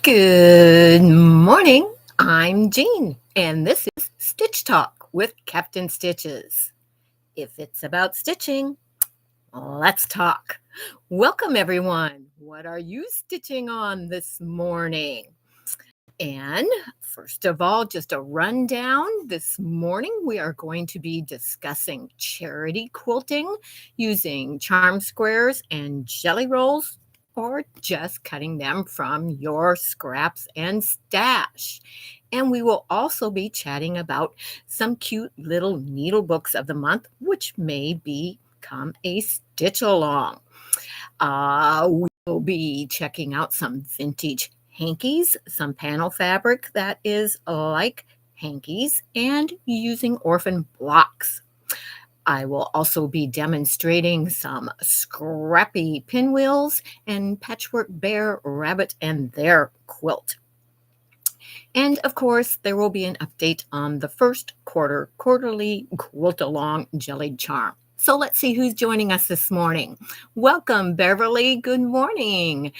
Good morning. I'm Jean, and this is Stitch Talk with Captain Stitches. If it's about stitching, let's talk. Welcome, everyone. What are you stitching on this morning? And first of all, just a rundown. This morning, we are going to be discussing charity quilting using charm squares and jelly rolls, or just cutting them from your scraps and stash. And we will also be chatting about some cute little needle books of the month, which may become a stitch along. We'll be checking out some vintage hankies, some panel fabric that is like hankies, and using orphan blocks. I will also be demonstrating some scrappy pinwheels and patchwork bear, rabbit, and their quilt. And of course, there will be an update on the first quarterly quilt along jellied charm. So let's see who's joining us this morning. Welcome, Beverly. Good morning.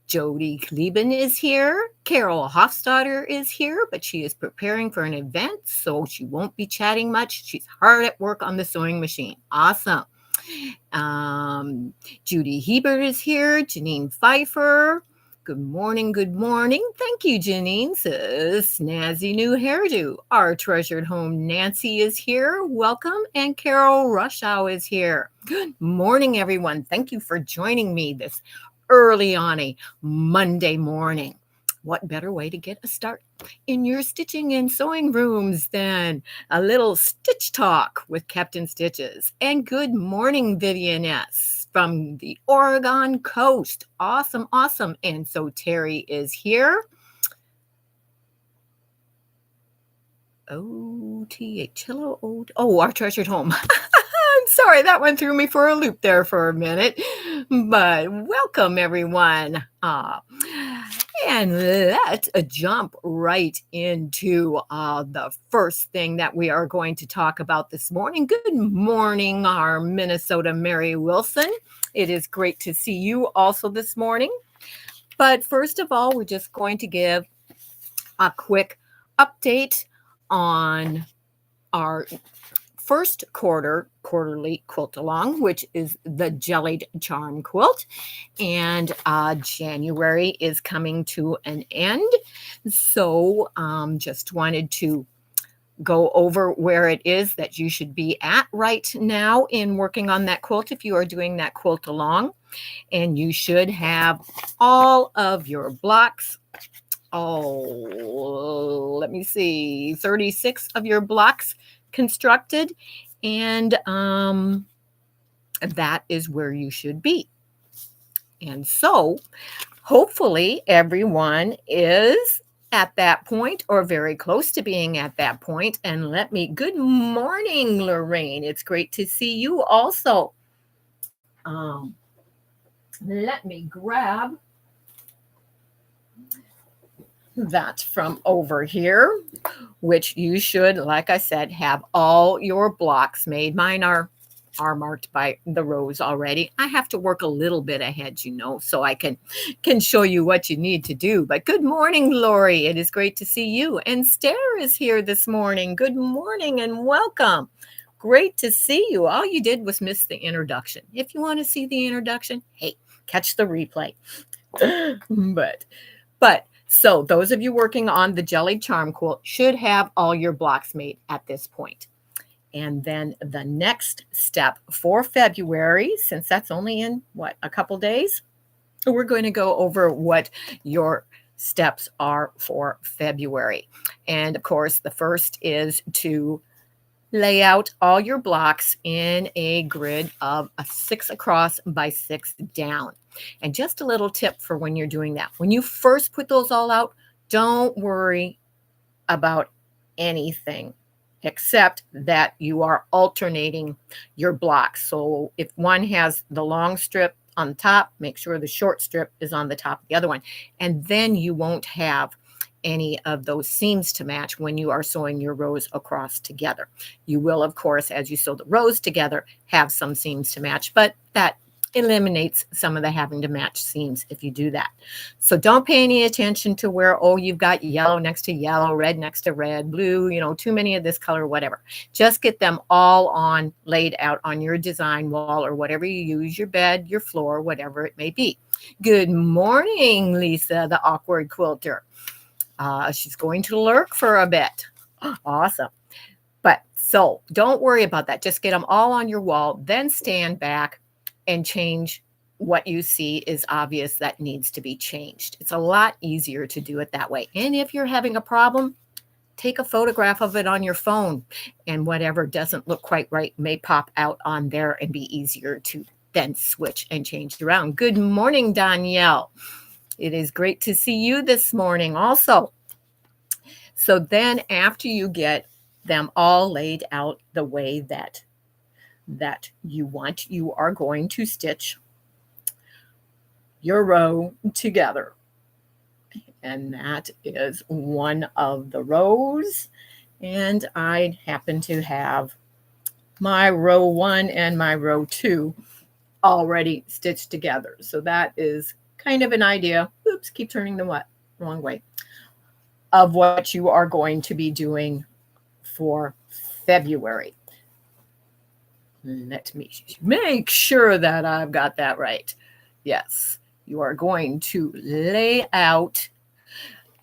Jody Kleben is here. Carol Hofstadter is here, but she is preparing for an event, so she won't be chatting much. She's hard at work on the sewing machine. Awesome. Judy Hebert is here. Janine Pfeiffer. Good morning, good morning. Thank you, Janine. Snazzy new hairdo. Our treasured home Nancy is here. Welcome. And Carol Rushow is here. Good morning, everyone. Thank you for joining me this early on a Monday morning. What better way to get a start in your stitching and sewing rooms than a little stitch talk with Captain Stitches? And good morning, Vivian S. from the Oregon coast. Awesome, awesome. And so Terry is here. OTH. Hello. Oh, our treasured home. I'm sorry, that one threw me for a loop there for a minute. But welcome, everyone. And let's jump right into the first thing that we are going to talk about this morning. Good morning, our Minnesota Mary Wilson. It is great to see you also this morning. But first of all, we're just going to give a quick update on our first quarterly quilt along, which is the jellied charm quilt. And January is coming to an end. So just wanted to go over where it is that you should be at right now in working on that quilt if you are doing that quilt along. And you should have all of your blocks. Let me see, 36 of your blocks constructed, and that is where you should be. And so hopefully everyone is at that point or very close to being at that point. And good morning, Lorraine. It's great to see you also. Let me grab that from over here, which you should, like I said, have all your blocks made. Mine are marked by the rows already. I have to work a little bit ahead, so I can show you what you need to do. But good morning, Lori. It is great to see you. And Stare is here this morning. Good morning and welcome. Great to see you. All you did was miss the introduction. If you want to see the introduction, hey, catch the replay. But so those of you working on the jellied charm quilt should have all your blocks made at this point. And then the next step for February, since that's only in a couple days, we're going to go over what your steps are for February. And of course, the first is to lay out all your blocks in a grid of a 6 across by 6 down. And just a little tip for when you're doing that. When you first put those all out, don't worry about anything except that you are alternating your blocks. So if one has the long strip on the top, make sure the short strip is on the top of the other one. And then you won't have any of those seams to match when you are sewing your rows across together. You will, of course, as you sew the rows together, have some seams to match, but that eliminates some of the having to match seams if you do that. So don't pay any attention to where, oh, you've got yellow next to yellow, red next to red, blue, too many of this color, whatever. Just get them all laid out on your design wall or whatever you use, your bed, your floor, whatever it may be. Good morning, Lisa, the awkward quilter. She's going to lurk for a bit. Awesome. But so don't worry about that. Just get them all on your wall, then stand back and change what you see is obvious that needs to be changed. It's a lot easier to do it that way. And if you're having a problem, take a photograph of it on your phone, and whatever doesn't look quite right may pop out on there and be easier to then switch and change around. Good morning, Danielle. It is great to see you this morning also. So then after you get them all laid out the way that you want, you are going to stitch your row together. And that is one of the rows. And I happen to have my row 1 and my row 2 already stitched together. So that is kind of an idea. Oops, keep turning the wrong way. Of what you are going to be doing for February. Let me make sure that I've got that right. Yes, you are going to lay out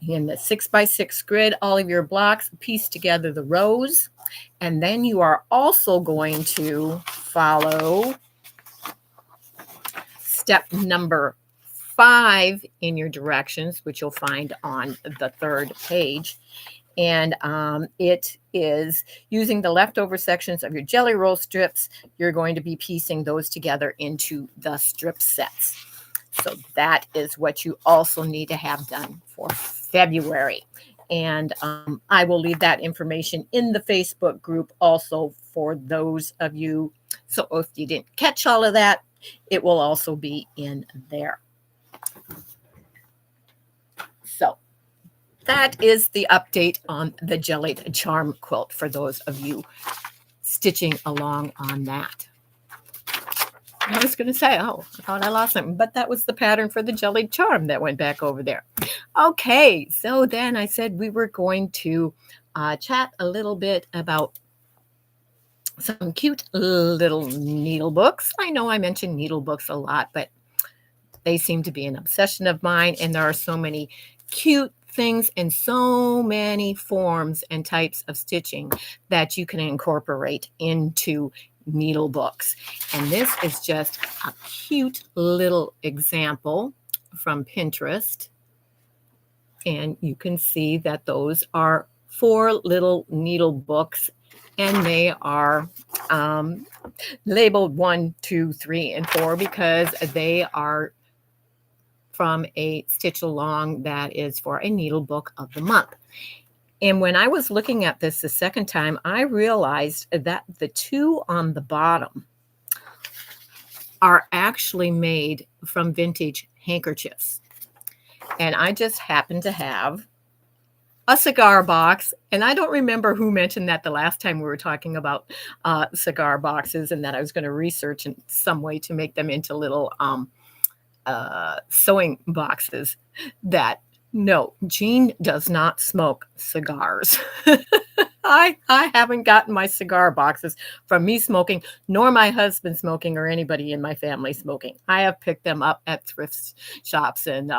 in the 6x6 grid all of your blocks, piece together the rows, and then you are also going to follow step number 5 in your directions, which you'll find on the 3rd page. And it is using the leftover sections of your jelly roll strips. You're going to be piecing those together into the strip sets. So that is what you also need to have done for February. And I will leave that information in the Facebook group also for those of you. So if you didn't catch all of that, it will also be in there. So that is the update on the Jellied Charm quilt for those of you stitching along on that. I was going to say, I thought I lost something, but that was the pattern for the Jellied Charm that went back over there. Okay, so then I said we were going to chat a little bit about some cute little needle books. I know I mention needle books a lot, but they seem to be an obsession of mine, and there are so many cute things and so many forms and types of stitching that you can incorporate into needle books. And this is just a cute little example from Pinterest. And you can see that those are 4 little needle books, and they are labeled 1, 2, 3, and 4 because they are from a stitch along that is for a needle book of the month. And when I was looking at this the second time, I realized that the 2 on the bottom are actually made from vintage handkerchiefs. And I just happen to have a cigar box. And I don't remember who mentioned that the last time we were talking about cigar boxes, and that I was going to research in some way to make them into little sewing boxes. That no, Jean does not smoke cigars. I haven't gotten my cigar boxes from me smoking, nor my husband smoking, or anybody in my family smoking. I have picked them up at thrift shops and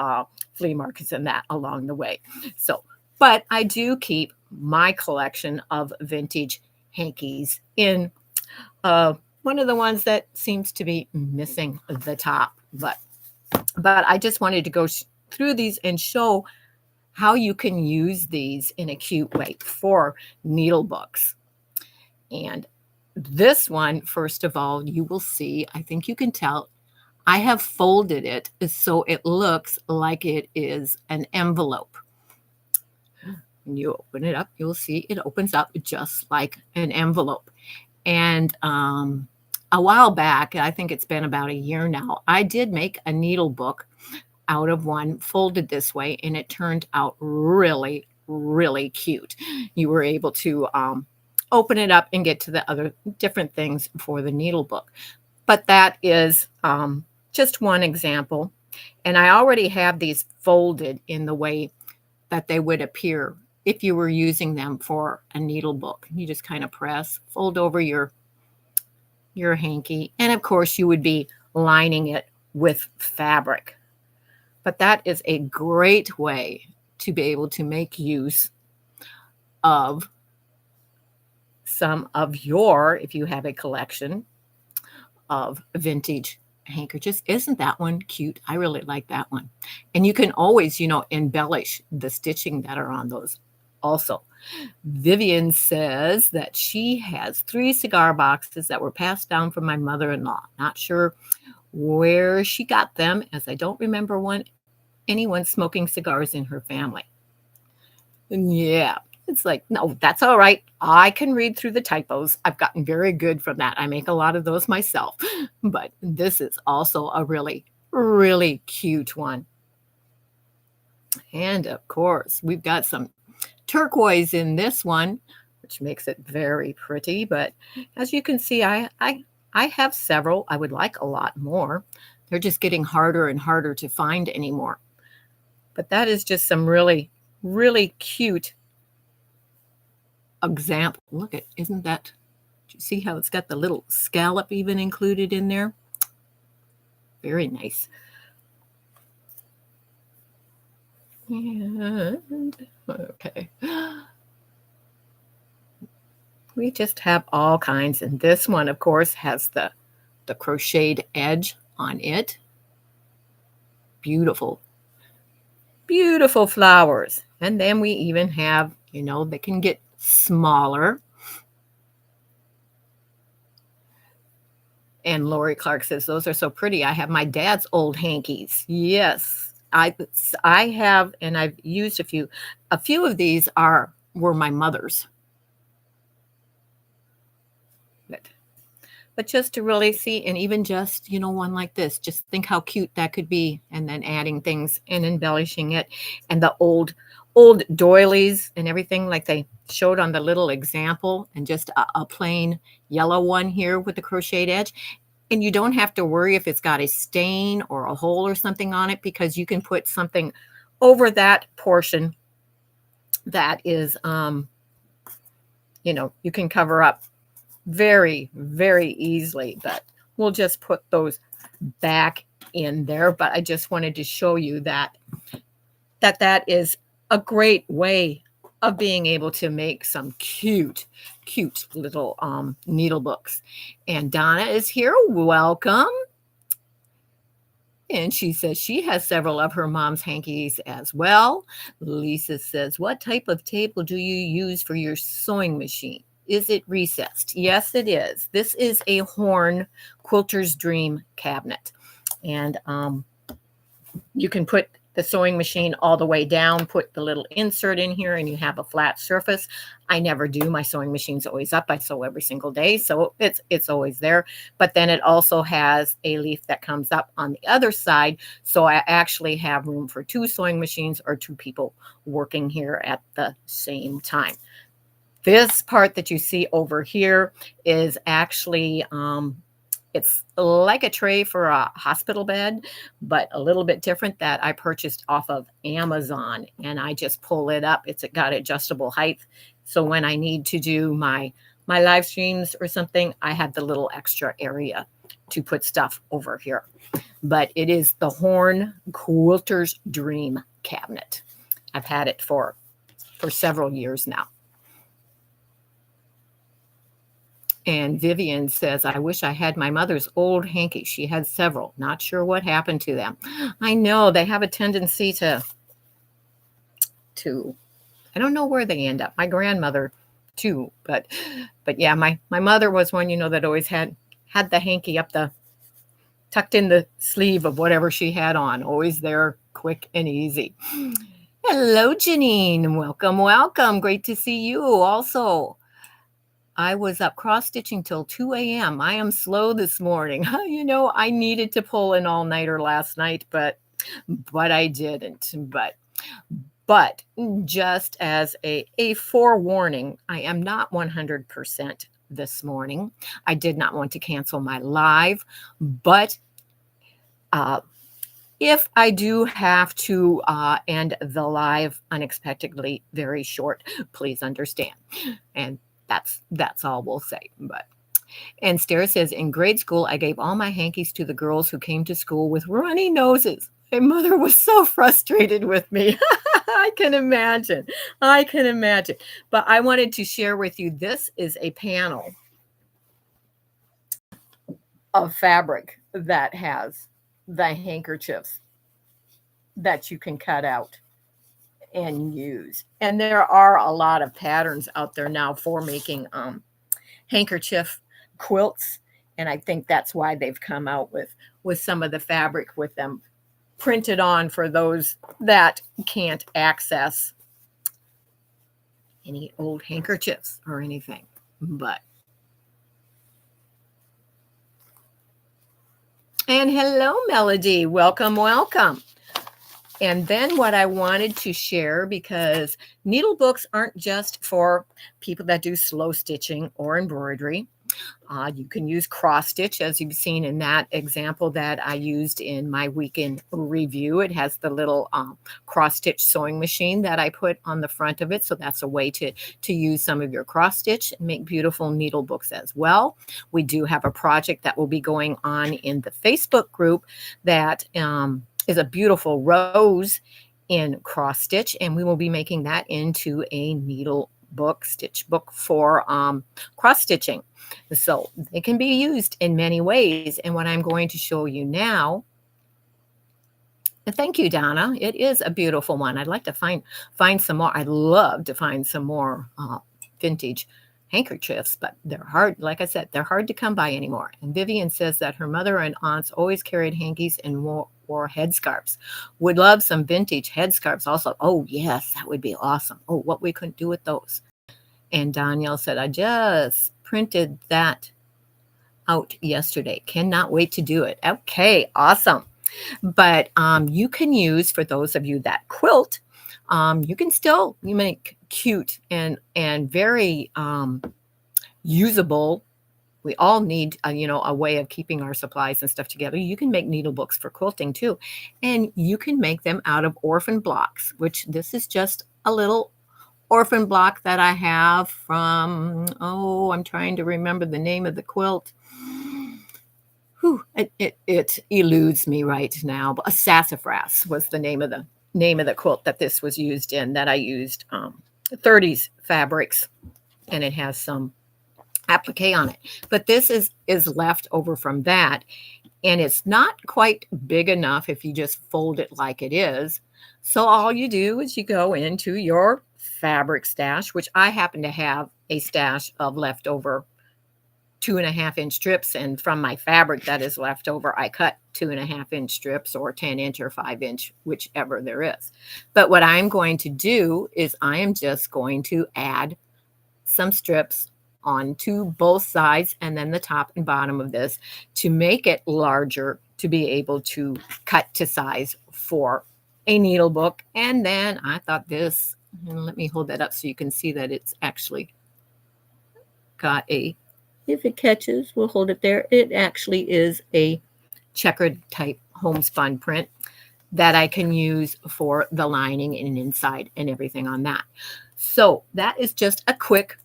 flea markets and that along the way. So, but I do keep my collection of vintage hankies in one of the ones that seems to be missing the top. But I just wanted to go through these and show how you can use these in a cute way for needle books. And this one, first of all, you will see, I think you can tell, I have folded it so it looks like it is an envelope. When you open it up, you'll see it opens up just like an envelope. And a while back, I think it's been about a year now, I did make a needle book out of one folded this way, and it turned out really, really cute. You were able to open it up and get to the other different things for the needle book. But that is just one example. And I already have these folded in the way that they would appear if you were using them for a needle book. You just kind of press, fold over your hanky, and of course you would be lining it with fabric. But that is a great way to be able to make use of some of your, if you have a collection of vintage handkerchiefs. Isn't that one cute? I really like that one. And you can always, embellish the stitching that are on those also. Vivian says that she has 3 cigar boxes that were passed down from my mother-in-law. Not sure where she got them, as I don't remember anyone smoking cigars in her family. And yeah, it's like, no, that's all right. I can read through the typos. I've gotten very good from that. I make a lot of those myself. But this is also a really, really cute one. And of course, we've got some turquoise in this one, which makes it very pretty. But as you can see, I have several. I would like a lot more. They're just getting harder and harder to find anymore. But that is just some really, really cute example. Look at, isn't that, do you see how it's got the little scallop even included in there? Very nice. And okay, we just have all kinds, and this one of course has the crocheted edge on it. Beautiful, beautiful flowers. And then we even have, they can get smaller. And Lori Clark says, those are so pretty. I have my dad's old hankies. Yes, I have, and I've used a few. A few of these were my mother's. But just to really see, and even just, one like this, just think how cute that could be, and then adding things and embellishing it. And the old doilies and everything like they showed on the little example, and just a plain yellow one here with the crocheted edge. And you don't have to worry if it's got a stain or a hole or something on it, because you can put something over that portion that is, you can cover up very, very easily. But we'll just put those back in there. But I just wanted to show you that is a great way of being able to make some cute little needle books. And Donna is here. Welcome. And she says she has several of her mom's hankies as well. Lisa says, what type of table do you use for your sewing machine? Is it recessed? Yes, it is. This is a Horn Quilter's Dream cabinet. And you can put the sewing machine all the way down, put the little insert in here, and you have a flat surface. I never do. My sewing machine's always up. I sew every single day, so it's always there. But then it also has a leaf that comes up on the other side, so I actually have room for 2 sewing machines or 2 people working here at the same time. This part that you see over here is actually it's like a tray for a hospital bed, but a little bit different, that I purchased off of Amazon, and I just pull it up. It's got adjustable height. So when I need to do my live streams or something, I have the little extra area to put stuff over here. But it is the Horn Quilter's Dream cabinet. I've had it for several years now. And Vivian says, I wish I had my mother's old hanky. She had several. Not sure what happened to them. I know they have a tendency to I don't know where they end up. My grandmother too, but yeah, my mother was one, that always had the hanky tucked in the sleeve of whatever she had on. Always there, quick and easy. Hello, Janine. Welcome, welcome. Great to see you also. I was up cross-stitching till 2 a.m. I am slow this morning. I needed to pull an all-nighter last night, but I didn't. But just as a forewarning, I am not 100% this morning. I did not want to cancel my live, but if I do have to end the live unexpectedly very short, please understand. And that's all we'll say. And Stara says, in grade school, I gave all my hankies to the girls who came to school with runny noses. My mother was so frustrated with me. I can imagine. But I wanted to share with you, this is a panel of fabric that has the handkerchiefs that you can cut out and use. And there are a lot of patterns out there now for making handkerchief quilts, and I think that's why they've come out with some of the fabric with them printed on for those that can't access any old handkerchiefs or anything. And hello, Melody. Welcome. And then what I wanted to share, because needle books aren't just for people that do slow stitching or embroidery. You can use cross stitch, as you've seen in that example that I used in my weekend review. It has the little cross stitch sewing machine that I put on the front of it. So that's a way to use some of your cross stitch and make beautiful needle books as well. We do have a project that will be going on in the Facebook group that is a beautiful rose in cross stitch, and we will be making that into a needle book, stitch book for cross stitching. So it can be used in many ways. And what I'm going to show you now, thank you, Donna. It is a beautiful one. I'd like to find some more. I'd love to find some more vintage handkerchiefs, but they're hard. Like I said, they're hard to come by anymore. And Vivian says that her mother and aunts always carried hankies and wore headscarves. Would love some vintage headscarves also. Oh, yes, that would be awesome. Oh, what we couldn't do with those. And Danielle said, I just printed that out yesterday. Cannot wait to do it. Okay, awesome. But you can use, for those of you that quilt, you can still make cute and very usable. We all need a way of keeping our supplies and stuff together. You can make needle books for quilting too, and you can make them out of orphan blocks, which this is just a little orphan block that I have from, I'm trying to remember the name of the quilt. It eludes me right now. But a sassafras was the name of the quilt that this was used in, that I used 30s fabrics, and it has some applique on it. But this is left over from that, and it's not quite big enough if you just fold it like it is. So all you do is you go into your fabric stash, which I happen to have a stash of leftover 2.5-inch strips, and from my fabric that is left over, I cut 2.5-inch strips or 10-inch or 5-inch, whichever there is. But what I'm going to do is I am just going to add some strips onto both sides and then the top and bottom of this to make it larger, to be able to cut to size for a needle book. And then I thought this, let me hold that up so you can see that it's actually got a, if it catches, we'll hold it there. It actually is a checkered type homespun print that I can use for the lining and inside and everything on that. So that is just a quick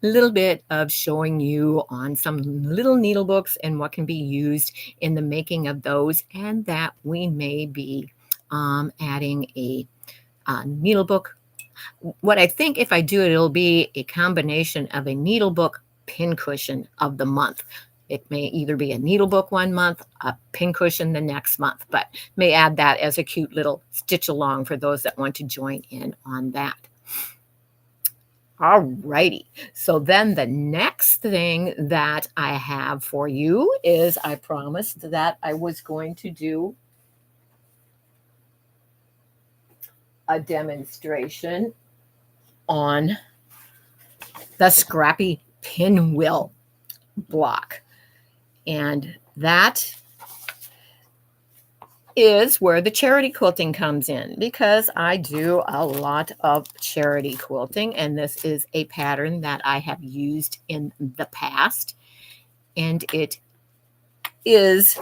little bit of showing you on some little needle books and what can be used in the making of those, and that we may be adding a needle book. What I think, if I do it, it'll be a combination of a needle book pincushion of the month. It may either be a needle book one month, a pincushion the next month, but may add that as a cute little stitch along for those that want to join in on that. All righty. So then the next thing that I have for you is, I promised that I was going to do a demonstration on the Scrappy Pinwheel block. And that is where the charity quilting comes in, because I do a lot of charity quilting, and this is a pattern that I have used in the past, and it is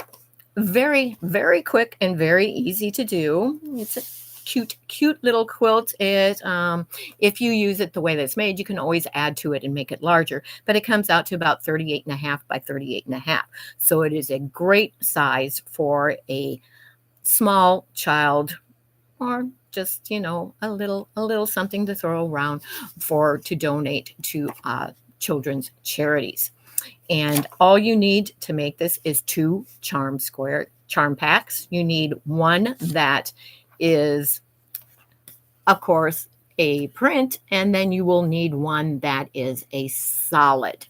very, very quick and very easy to do. It's a cute little quilt. If you use it the way that it's made, you can always add to it and make it larger, but it comes out to about 38.5 by 38.5. So it is a great size for a small child, or just, a little something to throw around to donate to children's charities. And all you need to make this is 2 charm packs. You need one that is, of course, a print, and then you will need one that is a solid.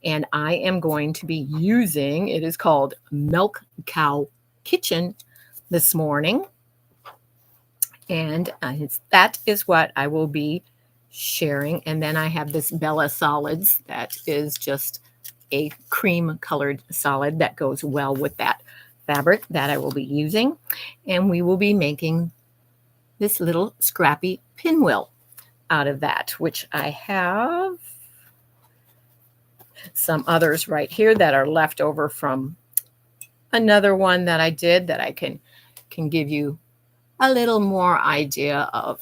And I am going to be using, it is called Milk Cow Kitchen this morning. And that is what I will be sharing. And then I have this Bella Solids that is just a cream colored solid that goes well with that fabric that I will be using. And we will be making this little scrappy pinwheel out of that, which I have some others right here that are left over from another one that I did, that I can give you a little more idea of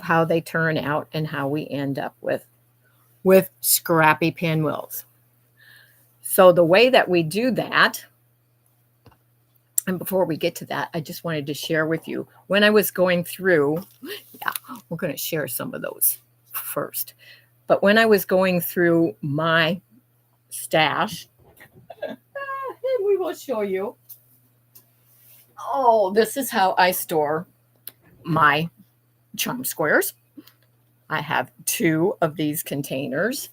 how they turn out and how we end up with scrappy pinwheels. So the way that we do that, and before we get to that, I just wanted to share with you, when I was going through, we're going to share some of those first. But when I was going through my stash, we will show you. Oh, this is how I store my charm squares. I have 2 of these containers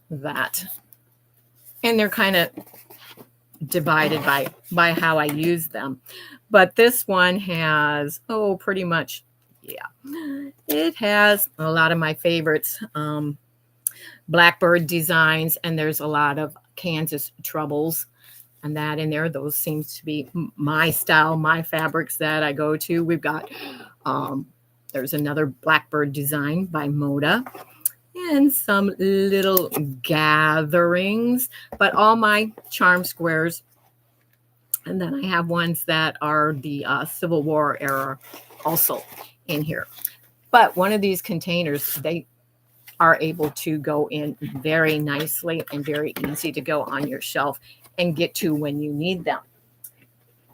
and they're kind of divided by how I use them. But this one has, pretty much, it has a lot of my favorites, Blackbird designs, and there's a lot of Kansas Troubles and that in there. Those seems to be my style, my fabrics that I go to. We've got, there's another Blackbird design by Moda, and some little gatherings, but all my charm squares. And then I have ones that are the Civil War era also in here. But one of these containers, they are able to go in very nicely and very easy to go on your shelf and get to when you need them.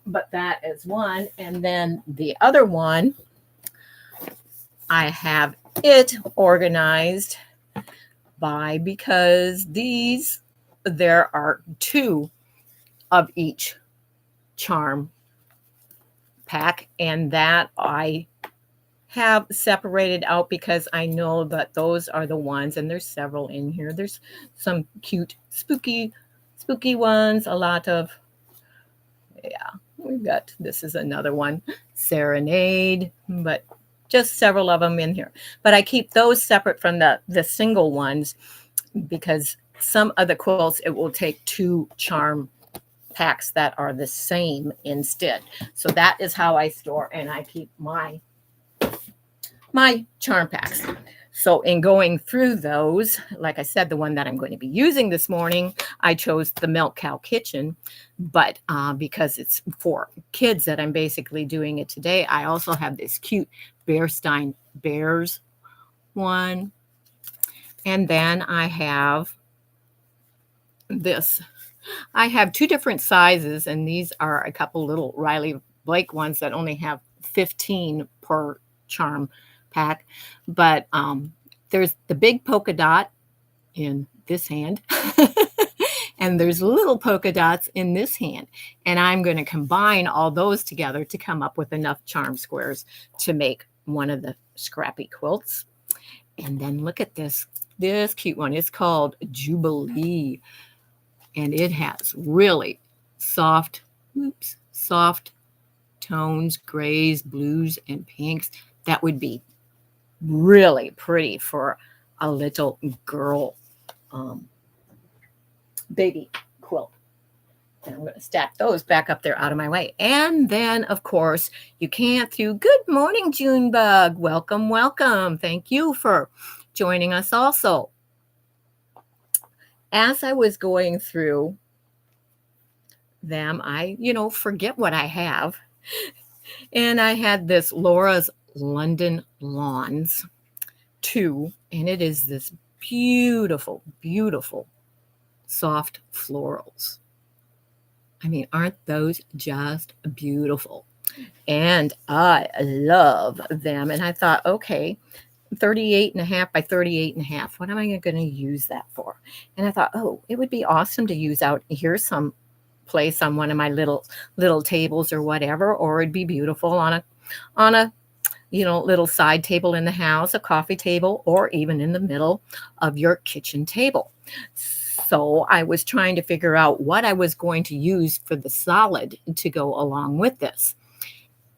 But that is one. And then the other one, I have it organized because there are 2 of each charm pack, and that I have separated out because I know that those are the ones, and there's several in here. There's some cute, spooky ones, a lot of, we've got, this is another one, Serenade, but just several of them in here. But I keep those separate from the single ones, because some of the quilts, it will take 2 charm packs that are the same instead. So that is how I store and I keep my charm packs. So in going through those, like I said, the one that I'm going to be using this morning, I chose the Milk Cow Kitchen, but because it's for kids that I'm basically doing it today, I also have this cute Bearstein Bears one. And then I have this. I have 2 different sizes, and these are a couple little Riley Blake ones that only have 15 per charm pack. But there's the big polka dot in this hand, and there's little polka dots in this hand. And I'm going to combine all those together to come up with enough charm squares to make one of the scrappy quilts. And then look at this cute one. It's called Jubilee, and it has really soft tones, grays, blues, and pinks. That would be really pretty for a little girl baby quilt. And I'm going to stack those back up there out of my way. And then, of course, you can't do good morning, Junebug. Welcome, welcome. Thank you for joining us also. As I was going through them, I, forget what I have. And I had this Laura's London Lawns 2, and it is this beautiful, beautiful soft florals. I mean, aren't those just beautiful? And I love them. And I thought, okay, 38.5 by 38.5. What am I going to use that for? And I thought, oh, it would be awesome to use out here some place on one of my little tables or whatever, or it'd be beautiful on a little side table in the house, a coffee table, or even in the middle of your kitchen table. So I was trying to figure out what I was going to use for the solid to go along with this.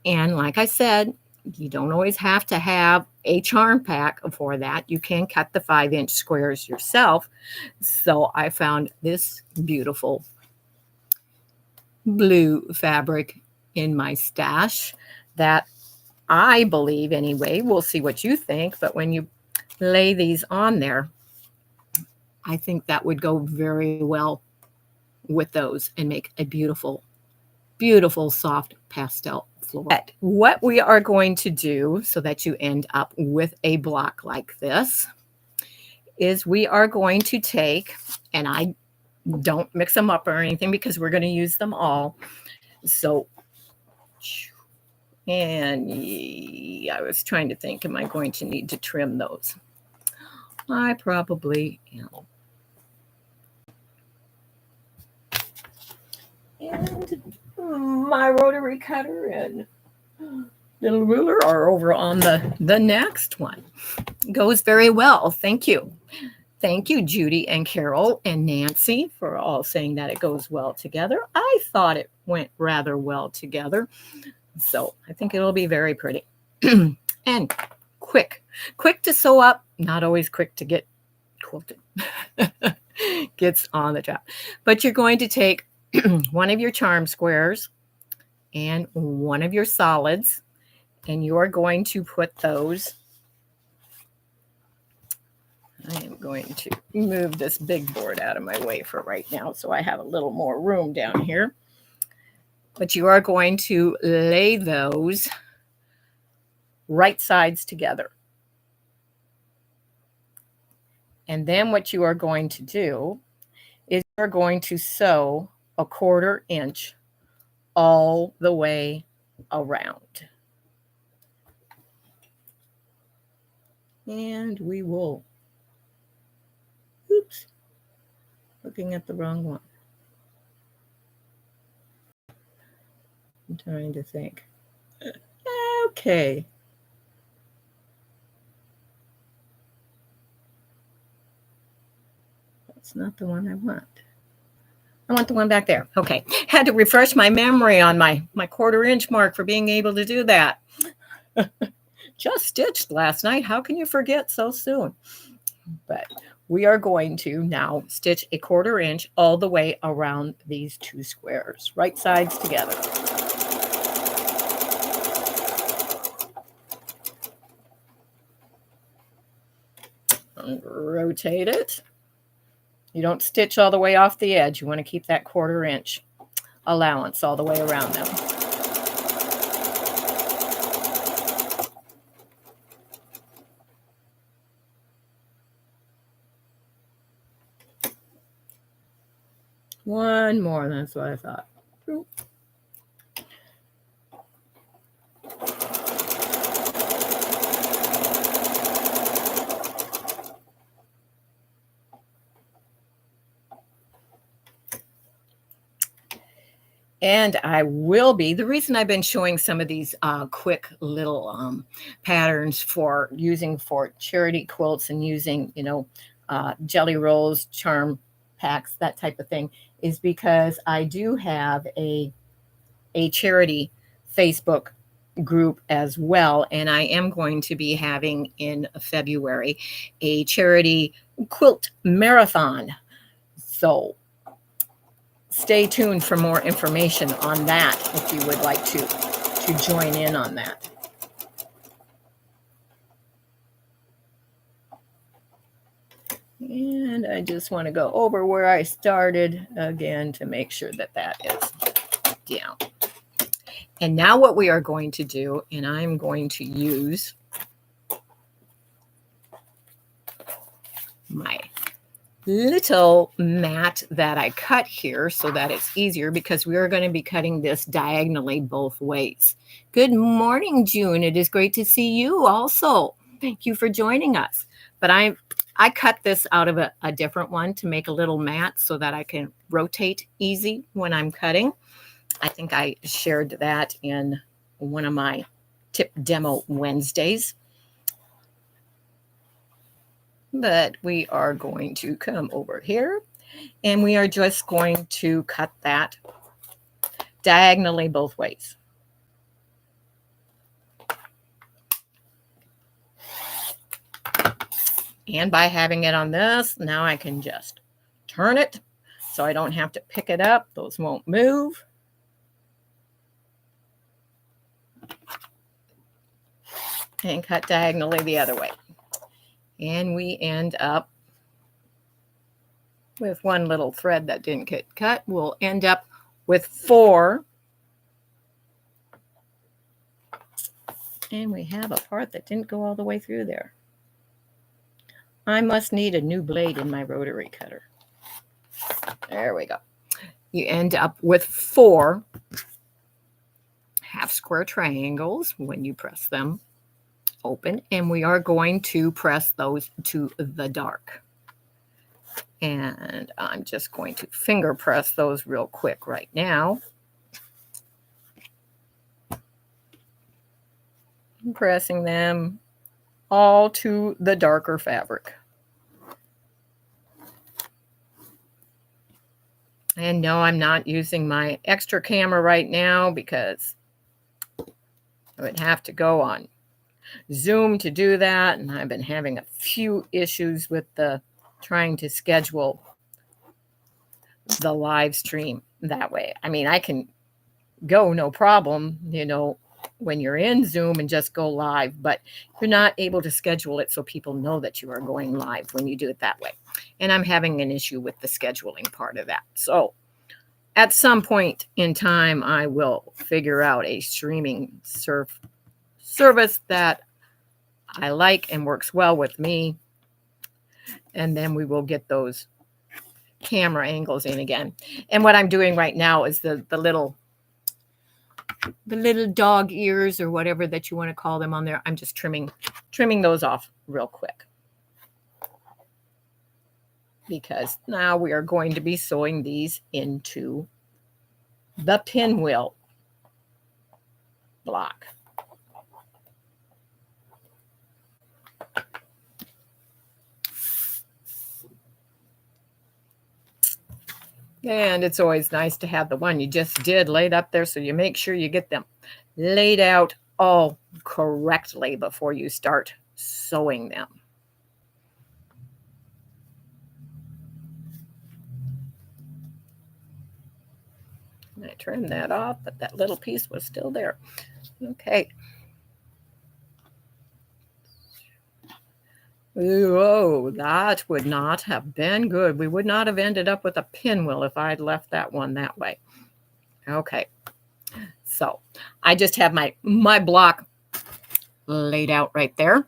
And like I said, you don't always have to have a charm pack for that. You can cut the 5-inch squares yourself. So I found this beautiful blue fabric in my stash that I believe, anyway, we'll see what you think, but when you lay these on there, I think that would go very well with those and make a beautiful, beautiful soft pastel floral. But what we are going to do so that you end up with a block like this is we are going to take, and I don't mix them up or anything because we're going to use them all. So, and I was trying to think, am I going to need to trim those? I probably am. And my rotary cutter and little ruler are over on the next one. Goes very well. Thank you. Thank you, Judy and Carol and Nancy, for all saying that it goes well together. I thought it went rather well together. So I think it'll be very pretty. And quick to sew up, not always quick to get quilted. Gets on the job. But you're going to take one of your charm squares and one of your solids, and you're going to put those. I am going to move this big board out of my way for right now so I have a little more room down here. But you are going to lay those right sides together. And then what you are going to do is you're going to sew a 1/4 inch all the way around. And we will, oops, looking at the wrong one. I'm trying to think. Okay. That's not the one I want. I want the one back there. Okay. Had to refresh my memory on my 1/4 inch mark for being able to do that. Just stitched last night. How can you forget so soon? But we are going to now stitch a 1/4 inch all the way around these 2 squares, right sides together. And rotate it. You don't stitch all the way off the edge. You want to keep that 1/4 inch allowance all the way around them. One more, that's what I thought. And I will be, the reason I've been showing some of these quick little patterns for using for charity quilts and using, jelly rolls, charm packs, that type of thing, is because I do have a charity Facebook group as well. And I am going to be having in February a charity quilt marathon. So stay tuned for more information on that if you would like to join in on that. And I just want to go over where I started again to make sure that that is down. And now what we are going to do, and I'm going to use my little mat that I cut here so that it's easier, because we are going to be cutting this diagonally both ways. Good morning, June. It is great to see you also. Thank you for joining us. But I cut this out of a different one to make a little mat so that I can rotate easy when I'm cutting. I think I shared that in one of my tip demo Wednesdays. But we are going to come over here and we are just going to cut that diagonally both ways. And by having it on this, now I can just turn it so I don't have to pick it up. Those won't move. And cut diagonally the other way. And we end up with one little thread that didn't get cut. We'll end up with 4. And we have a part that didn't go all the way through there. I must need a new blade in my rotary cutter. There we go. You end up with 4 half square triangles when you press them open, and we are going to press those to the dark. And I'm just going to finger press those real quick right now. I'm pressing them all to the darker fabric. And no, I'm not using my extra camera right now because I would have to go on Zoom to do that, and I've been having a few issues with trying to schedule the live stream that way. I mean, I can go no problem, when you're in Zoom and just go live, but you're not able to schedule it so people know that you are going live when you do it that way. And I'm having an issue with the scheduling part of that. So at some point in time, I will figure out a streaming service that I like and works well with me. And then we will get those camera angles in again. And what I'm doing right now is the little dog ears or whatever that you want to call them on there. I'm just trimming those off real quick, because now we are going to be sewing these into the pinwheel block. And it's always nice to have the one you just did laid up there, so you make sure you get them laid out all correctly before you start sewing them. I trimmed that off, but that little piece was still there. Okay. Oh, that would not have been good. We would not have ended up with a pinwheel if I'd left that one that way. Okay. So I just have my block laid out right there.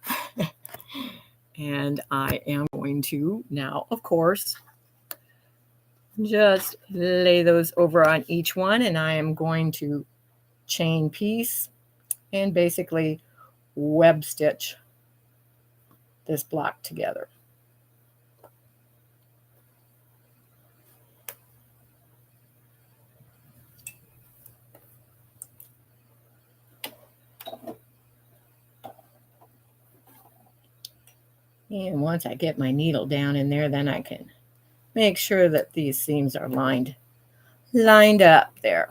And I am going to now, of course, just lay those over on each one. And I am going to chain piece and basically web stitch this block together. And once I get my needle down in there, then I can make sure that these seams are lined up there.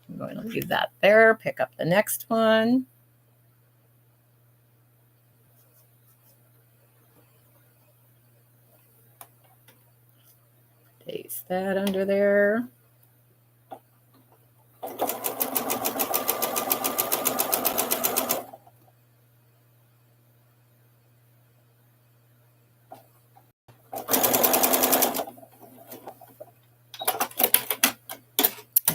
I'm going to leave that there, pick up the next one. Paste that under there.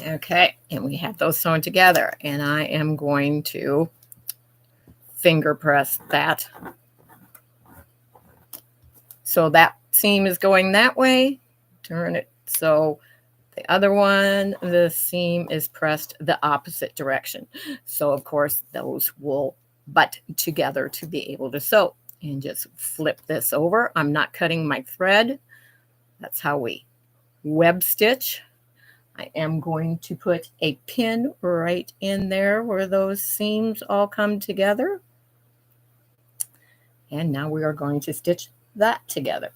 Okay, and we have those sewn together, and I am going to finger press that. So that seam is going that way. Turn it so the other one, the seam is pressed the opposite direction. So of course those will butt together to be able to sew. And just flip this over. I'm not cutting my thread. That's how we web stitch. I am going to put a pin right in there where those seams all come together. And now we are going to stitch that together.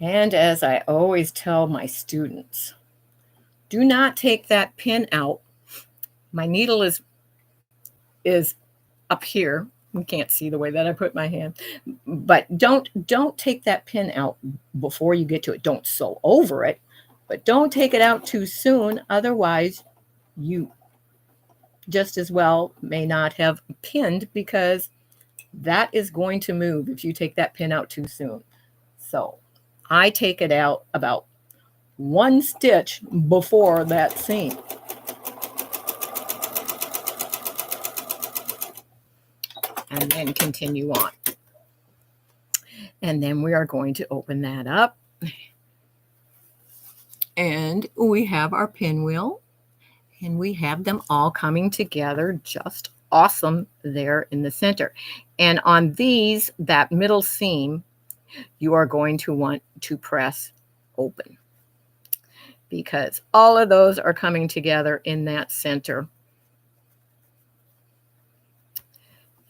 And as I always tell my students, do not take that pin out. My needle is up here. You can't see the way that I put my hand, but don't take that pin out before you get to it. Don't sew over it, but don't take it out too soon. Otherwise, you just as well may not have pinned, because that is going to move if you take that pin out too soon. So I take it out about 1 stitch before that seam. And then continue on. And then we are going to open that up. And we have our pinwheel. And we have them all coming together just awesome there in the center. And on these, that middle seam, you are going to want to press open, because all of those are coming together in that center.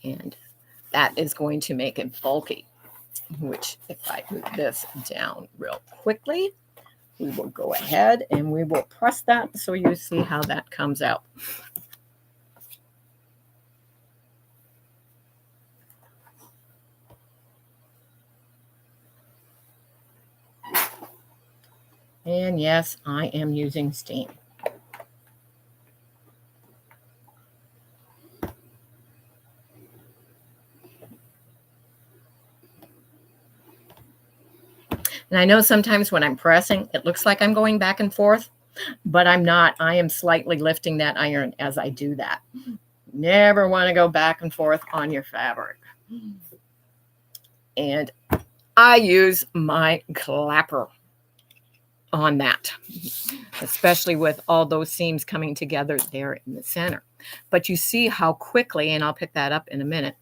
And that is going to make it bulky, which if I move this down real quickly, we will go ahead and we will press that so you see how that comes out. And yes, I am using steam. And I know sometimes when I'm pressing, it looks like I'm going back and forth, but I'm not. I am slightly lifting that iron as I do that. Never want to go back and forth on your fabric. And I use my clapper on that, especially with all those seams coming together there in the center. But you see how quickly, and I'll pick that up in a minute,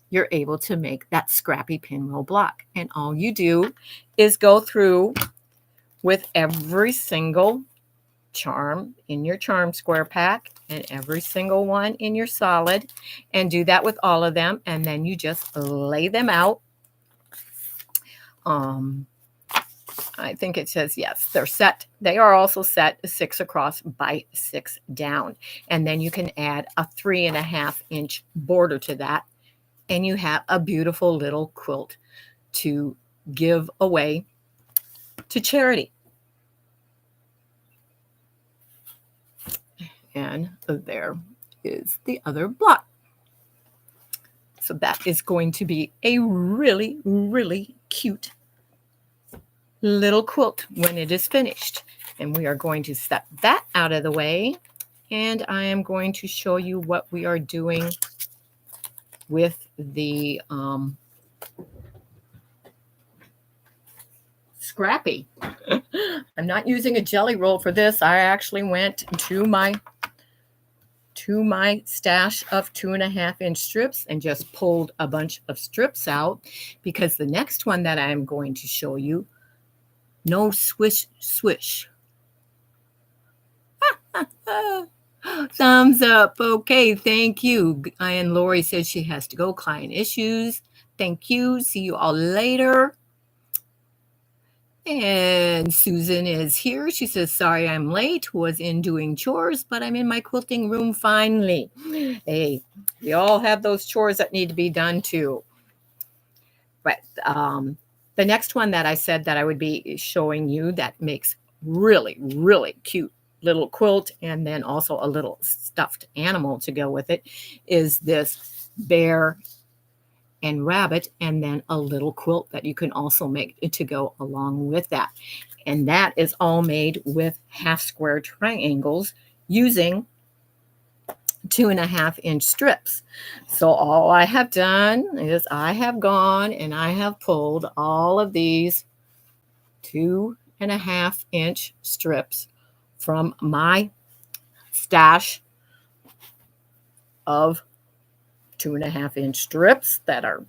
you're able to make that scrappy pinwheel block. And all you do is go through with every single charm in your charm square pack and every single one in your solid, and do that with all of them. And then you just lay them out. I think it says, yes, they're set. They are also set 6 across by 6 down. And then you can add a 3.5-inch border to that. And you have a beautiful little quilt to give away to charity. And there is the other block. So that is going to be a really, really cute little quilt when it is finished. And we are going to set that out of the way. And I am going to show you what we are doing with the scrappy. I'm not using a jelly roll for this. I actually went to my stash of 2.5-inch strips and just pulled a bunch of strips out, because the next one that I'm going to show you, no swish swish. Thumbs up. Okay, thank you. And Lori says she has to go. Client issues. Thank you. See you all later. And Susan is here. She says, sorry I'm late. Was in doing chores, but I'm in my quilting room finally. Hey, we all have those chores that need to be done too. But the next one that I said that I would be showing you that makes really, really cute little quilt and then also a little stuffed animal to go with it is this bear and rabbit, and then a little quilt that you can also make to go along with that. And that is all made with half square triangles using 2.5-inch strips. So all I have done is I have gone and I have pulled all of these 2.5-inch strips from my stash of 2.5-inch strips that are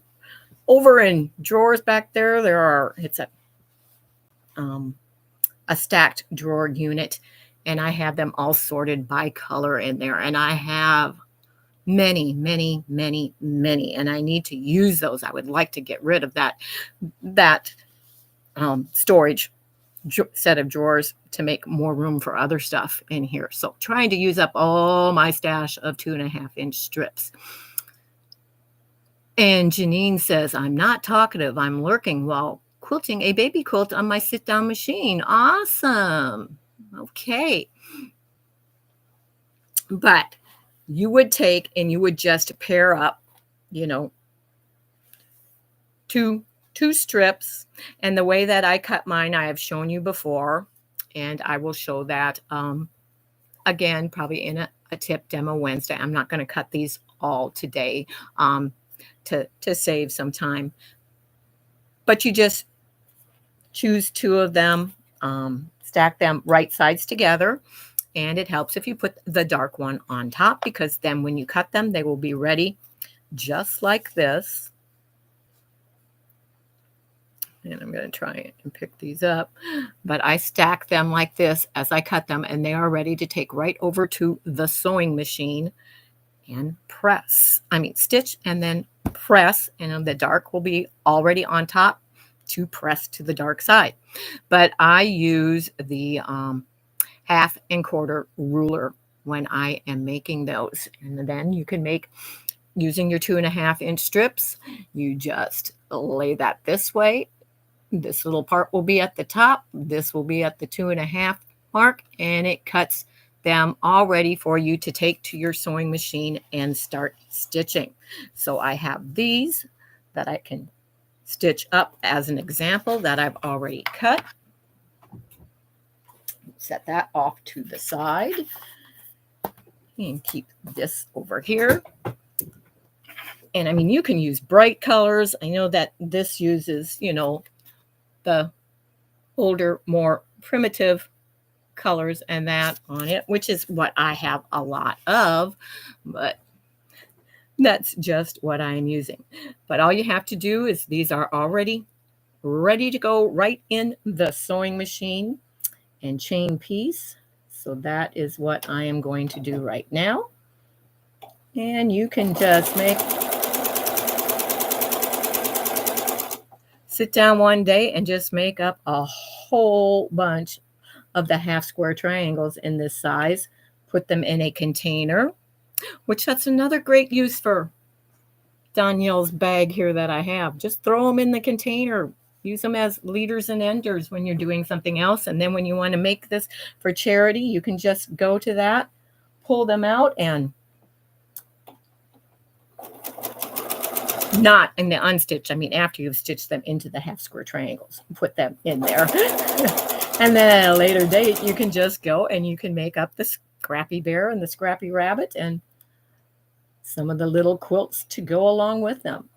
over in drawers back there. It's a stacked drawer unit, and I have them all sorted by color in there. And I have many, and I need to use those. I would like to get rid of that storage set of drawers to make more room for other stuff in here. So trying to use up all my stash of 2.5-inch strips. And Janine says, I'm not talkative. I'm lurking while quilting a baby quilt on my sit-down machine. Awesome. Okay. But you would take and you would just pair up, two strips. And the way that I cut mine, I have shown you before. And I will show that again, probably in a tip demo Wednesday. I'm not going to cut these all today to save some time. But you just choose 2 of them, stack them right sides together. And it helps if you put the dark one on top, because then when you cut them, they will be ready just like this. And I'm going to try and pick these up. But I stack them like this as I cut them, and they are ready to take right over to the sewing machine and stitch and then press. And the dark will be already on top to press to the dark side. But I use the 1/2 and 1/4 ruler when I am making those. And then you can make, using your 2.5-inch strips, you just lay that this way. This little part will be at the top. This will be at the 2.5 mark, and it cuts them all ready for you to take to your sewing machine and start stitching. So I have these that I can stitch up as an example that I've already cut. Set that off to the side and keep this over here. And I mean, you can use bright colors. I know that this uses, the older, more primitive colors and that on it, which is what I have a lot of, but that's just what I am using. But all you have to do is these are already ready to go right in the sewing machine and chain piece. So that is what I am going to do right now. And you can just sit down one day and just make up a whole bunch of the 1/2 square triangles in this size. Put them in a container, which that's another great use for Danielle's bag here that I have. Just throw them in the container. Use them as leaders and enders when you're doing something else. And then when you want to make this for charity, you can just go to that, pull them out, and not in the unstitch. I mean, after you've stitched them into the 1/2 square triangles, put them in there. And then at a later date, you can just go and you can make up the scrappy bear and the scrappy rabbit and some of the little quilts to go along with them.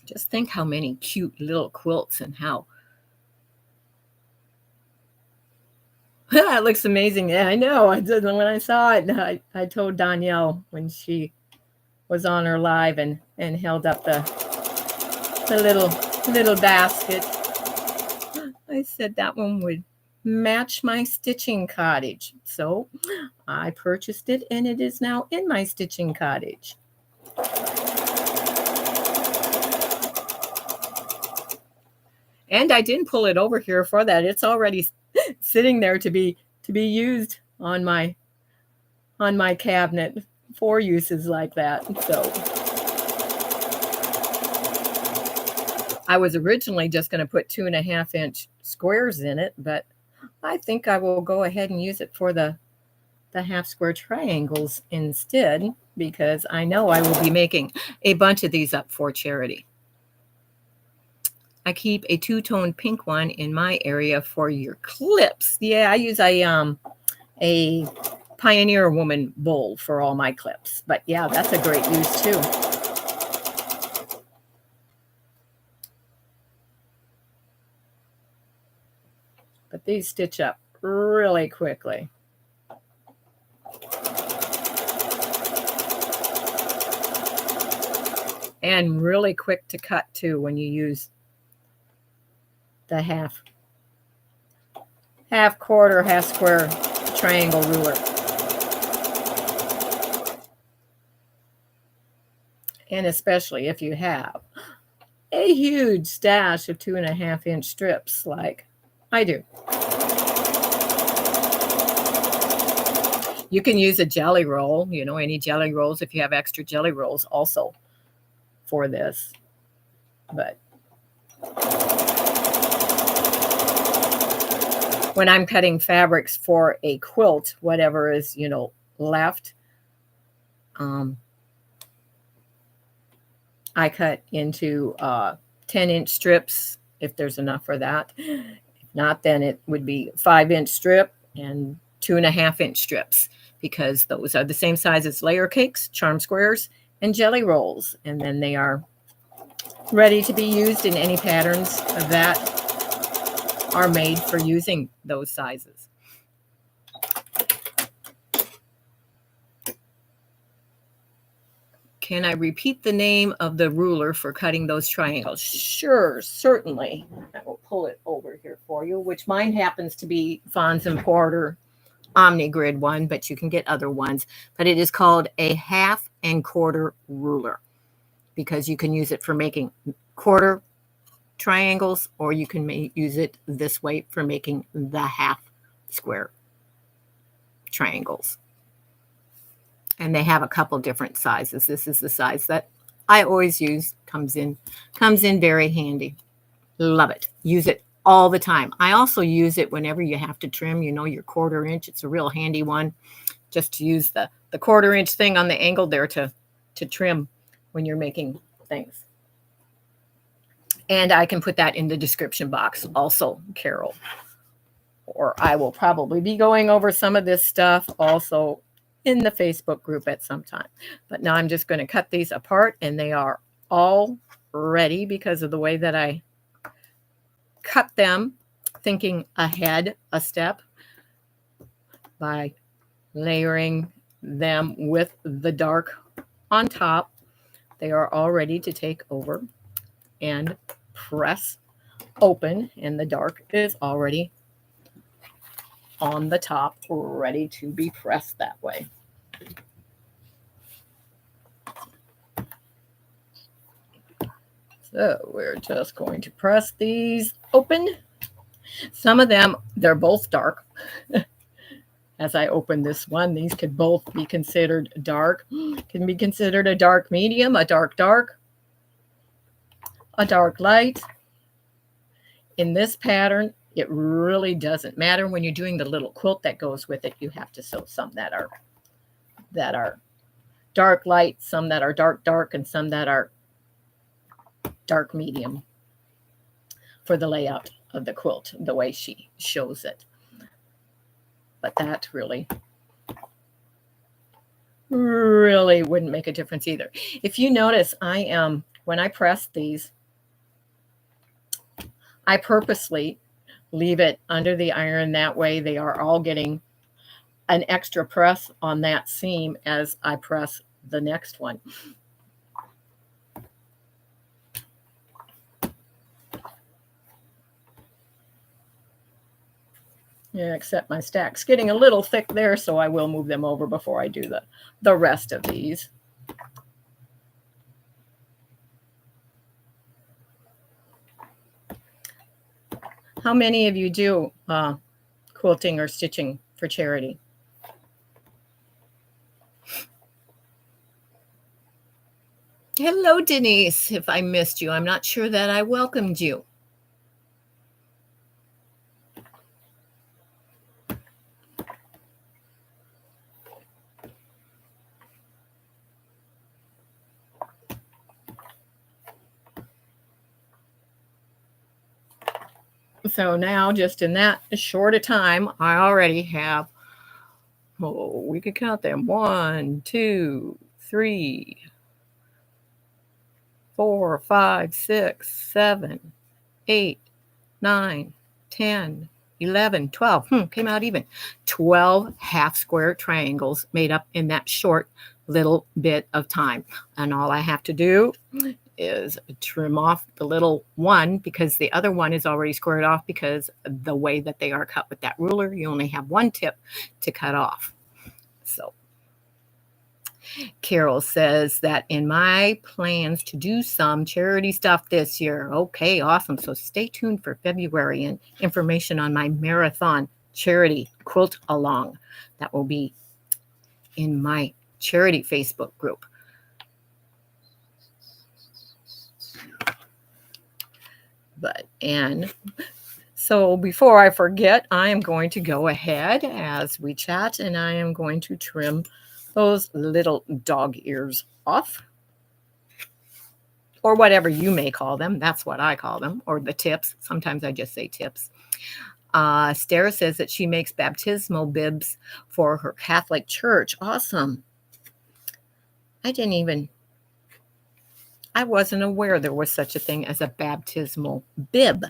Just think how many cute little quilts and how it looks amazing. Yeah, I know. I did when I saw it. I told Danielle when she was on her live and held up the little basket. I said that one would match my stitching cottage. So I purchased it, and it is now in my stitching cottage. And I didn't pull it over here for that. It's already sitting there to be used on my cabinet for uses like that. So I was originally just going to put 2.5-inch squares in it, but I think I will go ahead and use it for the half square triangles instead, because I know I will be making a bunch of these up for charity. I keep a two-tone pink one in my area for your clips. Yeah, I use a Pioneer Woman bowl for all my clips. But yeah, that's a great use too. But these stitch up really quickly. And really quick to cut too when you use the half quarter, half square triangle ruler. And especially if you have a huge stash of 2.5-inch strips like I do. You can use a jelly roll, you know, any jelly rolls if you have extra jelly rolls also for this. But when I'm cutting fabrics for a quilt, whatever is, you know, left, I cut into 10-inch strips if there's enough for that. If not, then it would be 5-inch strip and 2.5-inch strips, because those are the same size as layer cakes, charm squares, and jelly rolls. And then they are ready to be used in any patterns that are made for using those sizes. Can I repeat the name of the ruler for cutting those triangles? Sure, certainly. I will pull it over here for you, which mine happens to be Fons Porter Omnigrid one, but you can get other ones. But it is called a 1/2 and 1/4 ruler, because you can use it for making quarter triangles, or you can use it this way for making the half square triangles. And they have a couple different sizes. This is the size that I always use. Comes in very handy. Love it. Use it all the time. I also use it whenever you have to trim, you know, your 1/4 inch. It's a real handy one, just to use the 1/4 inch thing on the angle there to trim when you're making things. And I can put that in the description box also, Carol. Or I will probably be going over some of this stuff also in the Facebook group at some time. But now I'm just going to cut these apart, and they are all ready because of the way that I cut them, thinking ahead a step by layering them with the dark on top. They are all ready to take over and press open, and the dark is already on the top, ready to be pressed that way. So we're just going to press these open. Some of them, they're both dark. As I open this one, these could both be considered dark. Can be considered a dark medium, a dark dark, a dark light. In this pattern, it really doesn't matter. When you're doing the little quilt that goes with it, you have to sew some that are dark light, some that are dark dark, and some that are dark medium for the layout of the quilt, the way she shows it. But that really wouldn't make a difference either. If you notice, when I press these, I purposely leave it under the iron. That way they are all getting an extra press on that seam as I press the next one. Yeah, except my stack's getting a little thick there, so I will move them over before I do the rest of these. How many of you do quilting or stitching for charity? Hello, Denise. If I missed you, I'm not sure that I welcomed you. So now, just in that short a time, I already have, we could count them, 1, 2, 3, 4, 5, 6, 7, 8, 9, 10, 11, 12. Came out even. 12 half square triangles made up in that short little bit of time. And all I have to do is trim off the little one, because the other one is already squared off, because the way that they are cut with that ruler, you only have one tip to cut off. So Carol says that in my plans to do some charity stuff this year. Okay, awesome. So stay tuned for February and information on my marathon charity quilt along. That will be in my charity Facebook group. So before I forget, I am going to go ahead as we chat, and I am going to trim those little dog ears off, or whatever you may call them. That's what I call them, or the tips. Sometimes I just say tips. Stara says that she makes baptismal bibs for her Catholic church. Awesome. I wasn't aware there was such a thing as a baptismal bib.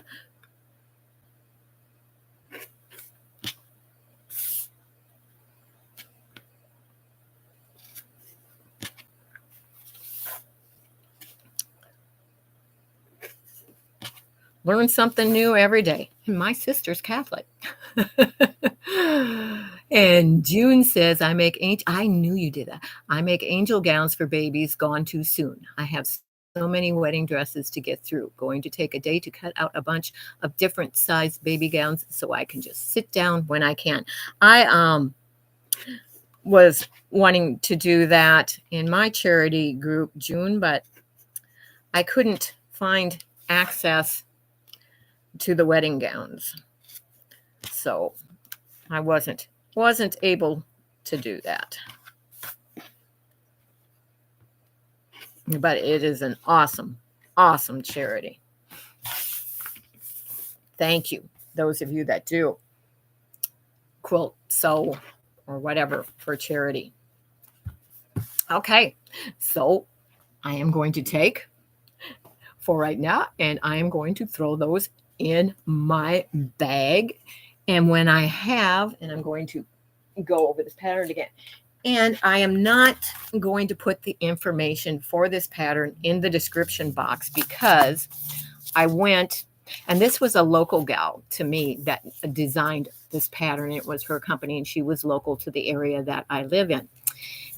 Learn something new every day. And my sister's Catholic. And June says, I knew you did that. I make angel gowns for babies gone too soon. I have so many wedding dresses to get through. Going to take a day to cut out a bunch of different size baby gowns so I can just sit down when I can. I was wanting to do that in my charity group, June, but I couldn't find access to the wedding gowns. So I wasn't able to do that. But it is an awesome, awesome charity. Thank you, those of you that do quilt, sew, or whatever for charity. Okay, so I am going to take for right now, and I am going to throw those in my bag. And when I have, and I'm going to go over this pattern again, and I am not going to put the information for this pattern in the description box, because I went, and this was a local gal to me that designed this pattern. It was her company, and she was local to the area that I live in.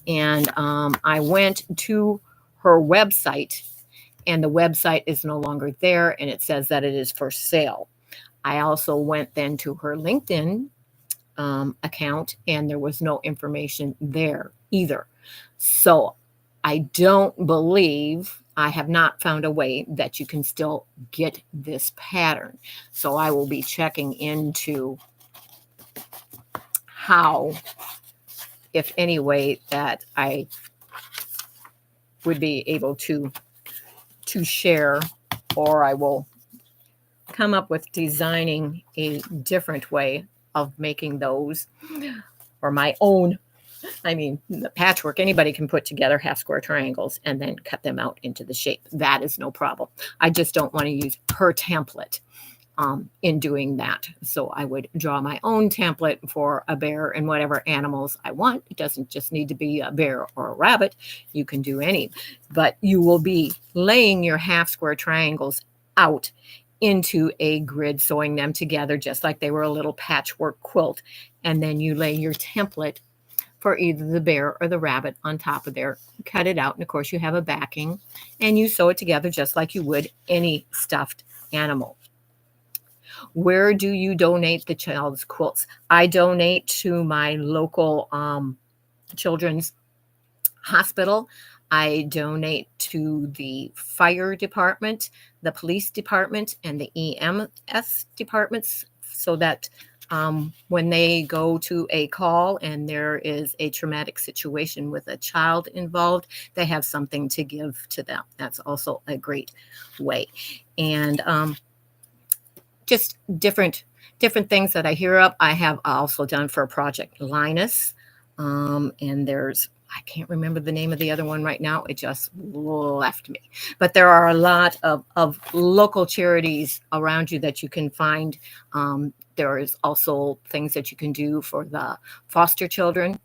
And I went to her website, and the website is no longer there, and it says that it is for sale. I also went then to her LinkedIn account, and there was no information there either. So I don't believe, I have not found a way that you can still get this pattern. So I will be checking into how, if any way, that I would be able to share, or I will come up with designing a different way of making those, or my own. I mean, the patchwork, anybody can put together half square triangles and then cut them out into the shape. That is no problem. I just don't want to use her template in doing that. So I would draw my own template for a bear and whatever animals I want. It doesn't just need to be a bear or a rabbit. You can do any, but you will be laying your half square triangles out into a grid, sewing them together just like they were a little patchwork quilt. And then you lay your template for either the bear or the rabbit on top of there, cut it out. And of course you have a backing, and you sew it together just like you would any stuffed animal. Where do you donate the child's quilts? I donate to my local children's hospital. I donate to the fire department, the police department, and the EMS departments, so that when they go to a call and there is a traumatic situation with a child involved, they have something to give to them. That's also a great way. And just different things that I hear of. I have also done for Project Linus, and there's, I can't remember the name of the other one right now. It just left me. But there are a lot of local charities around you that you can find. There is also things that you can do for the foster children.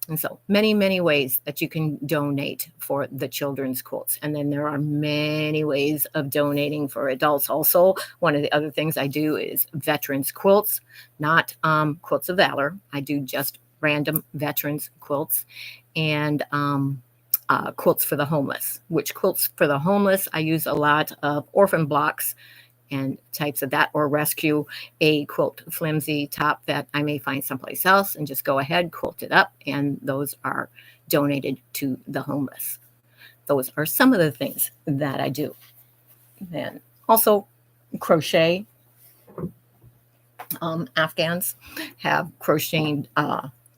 And so many, many ways that you can donate for the children's quilts. And then there are many ways of donating for adults. Also, one of the other things I do is veterans quilts, not quilts of valor. I do just random veterans quilts, and quilts for the homeless. Which quilts for the homeless, I use a lot of orphan blocks and types of that, or rescue a quilt flimsy top that I may find someplace else and just go ahead, quilt it up, and those are donated to the homeless. Those are some of the things that I do. And also crochet. Afghans have crocheted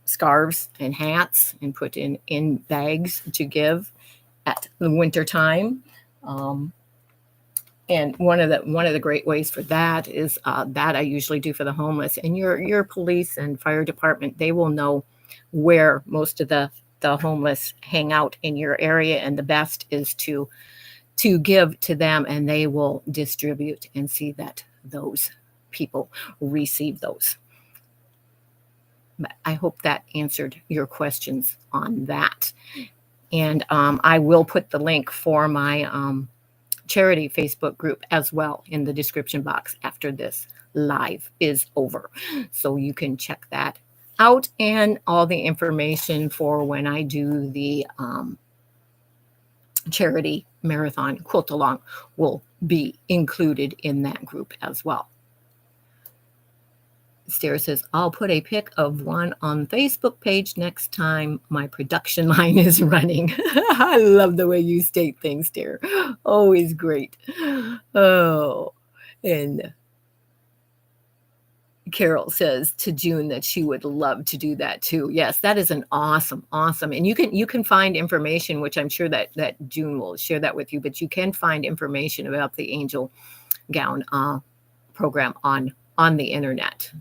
scarves and hats and put in bags to give at the winter time. And one of the great ways for that is that I usually do for the homeless. And your police and fire department, they will know where most of the homeless hang out in your area, and the best is to give to them, and they will distribute and see that those people receive those. But I hope that answered your questions on that. And I will put the link for my charity Facebook group as well in the description box after this live is over. So you can check that out, and all the information for when I do the charity marathon quilt along will be included in that group as well. Sarah says, I'll put a pic of one on Facebook page next time my production line is running. I love the way you state things, dear. Always great. Oh, and Carol says to June that she would love to do that too. Yes, that is an awesome. And you can find information, which I'm sure that June will share that with you, but you can find information about the angel gown program on the internet.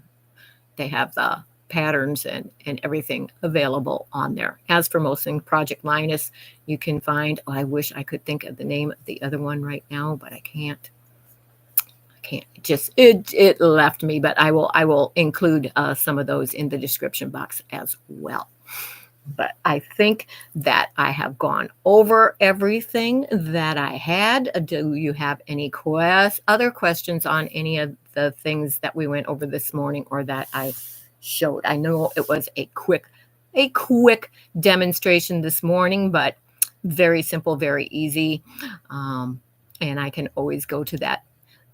They have the patterns and everything available on there. As for most things, Project Linus, you can find, I wish I could think of the name of the other one right now, but I can't. Just it left me, but I will include some of those in the description box as well. But I think that I have gone over everything that I had. Do you have any other questions on any of the things that we went over this morning or that I showed? I know it was a quick demonstration this morning, but very simple, very easy. And I can always go to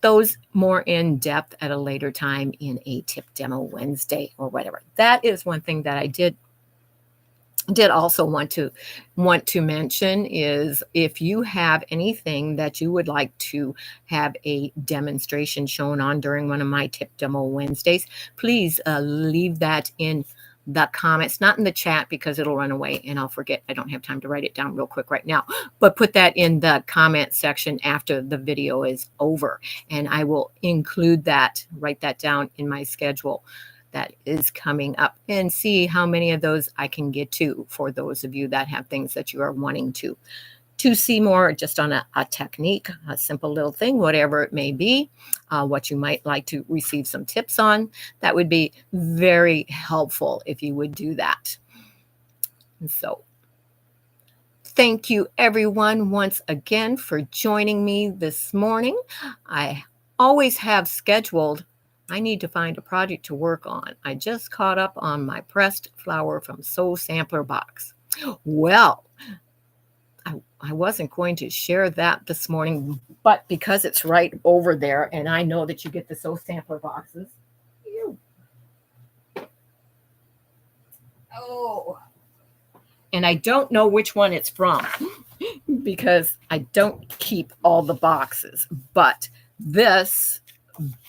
those more in depth at a later time in a tip demo Wednesday or whatever. That is one thing that I did also want to mention is if you have anything that you would like to have a demonstration shown on during one of my tip demo Wednesdays, please leave that in the comments, not in the chat because it'll run away and I'll forget. I don't have time to write it down real quick right now, but put that in the comment section after the video is over, and I will include that, write that down in my schedule that is coming up, and see how many of those I can get to for those of you that have things that you are wanting to see more just on a technique, a simple little thing, whatever it may be, what you might like to receive some tips on. That would be very helpful if you would do that. And so thank you everyone once again for joining me this morning. I always have scheduled, I need to find a project to work on. I just caught up on my pressed flower from Sew Sampler box. Well, I wasn't going to share that this morning, but because it's right over there, and I know that you get the Sew Sampler boxes. Ew. Oh. And I don't know which one it's from because I don't keep all the boxes. But this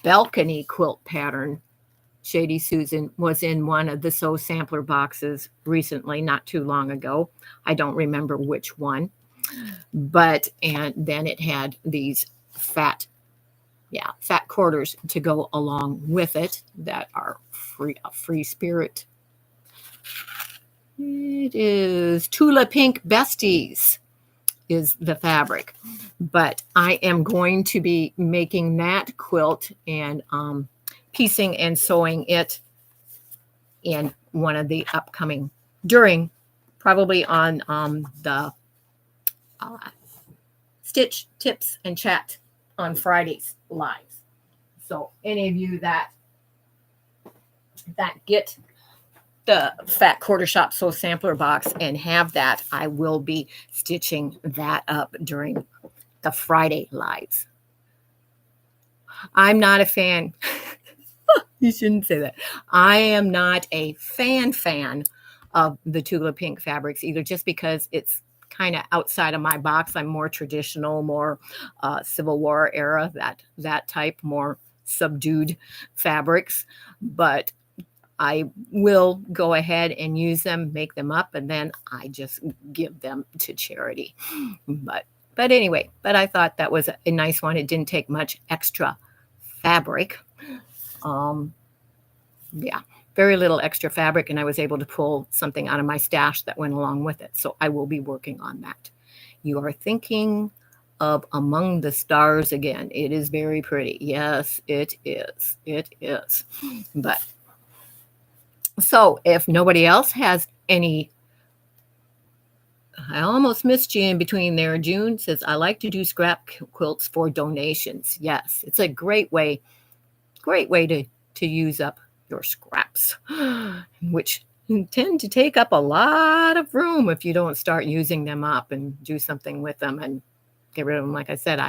balcony quilt pattern, Shady Susan, was in one of the Sew Sampler boxes recently, not too long ago. I don't remember which one. But, and then it had these fat quarters to go along with it that are a free spirit. It is Tula Pink Besties is the fabric, but I am going to be making that quilt and piecing and sewing it in one of the upcoming, probably on the Stitch Tips and Chat on Fridays lives. So any of you that get the Fat Quarter Shop Sew Sampler box and have that, I will be stitching that up during the Friday lives. I'm not a fan. You shouldn't say that. I am not a fan of the Tula Pink fabrics either, just because it's kind of outside of my box. I'm more traditional, more Civil War era, that type, more subdued fabrics. But I will go ahead and use them, make them up, and then I just give them to charity. But anyway, I thought that was a nice one. It didn't take much extra fabric. Very little extra fabric, and I was able to pull something out of my stash that went along with it. So I will be working on that. You are thinking of Among the Stars again. It is very pretty. Yes, it is. It is. But so if nobody else has any, I almost missed you in between there. June says, I like to do scrap quilts for donations. Yes, it's a great way to use up your scraps, which tend to take up a lot of room if you don't start using them up and do something with them and get rid of them. Like I said,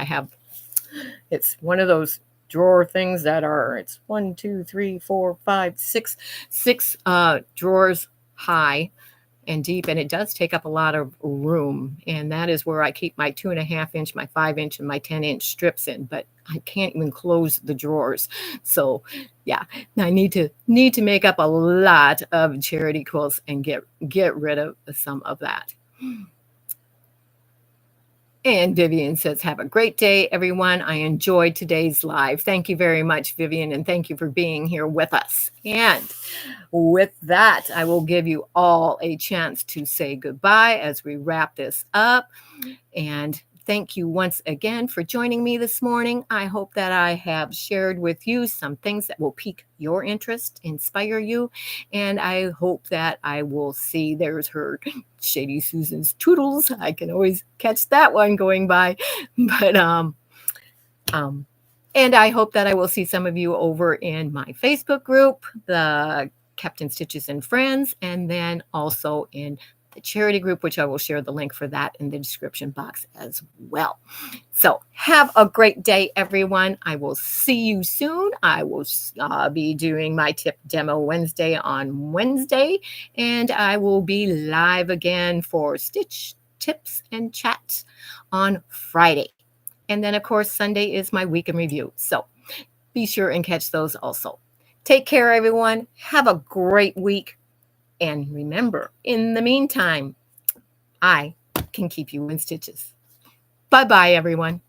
it's one of those drawer things that it's 1, 2, 3, 4, 5, 6 drawers high and deep, and it does take up a lot of room. And that is where I keep my 2.5 inch, my 5 inch, and my 10-inch strips in. But I can't even close the drawers. So yeah, I need to make up a lot of charity quilts and get rid of some of that. And Vivian says, have a great day, everyone. I enjoyed today's live. Thank you very much, Vivian, and thank you for being here with us. And with that, I will give you all a chance to say goodbye as we wrap this up. And thank you once again for joining me this morning. I hope that I have shared with you some things that will pique your interest, inspire you, and I hope that I will see, there's her Shady Susan's Toodles. I can always catch that one going by. But and I hope that I will see some of you over in my Facebook group, the Captain Stitches and Friends, and then also in the charity group, which I will share the link for that in the description box as well. So have a great day, everyone. I will see you soon. I will be doing my tip demo Wednesday on Wednesday, and I will be live again for Stitch Tips and Chats on Friday. And then, of course, Sunday is my week in review. So be sure and catch those also. Take care, everyone. Have a great week. And remember, in the meantime, I can keep you in stitches. Bye-bye, everyone.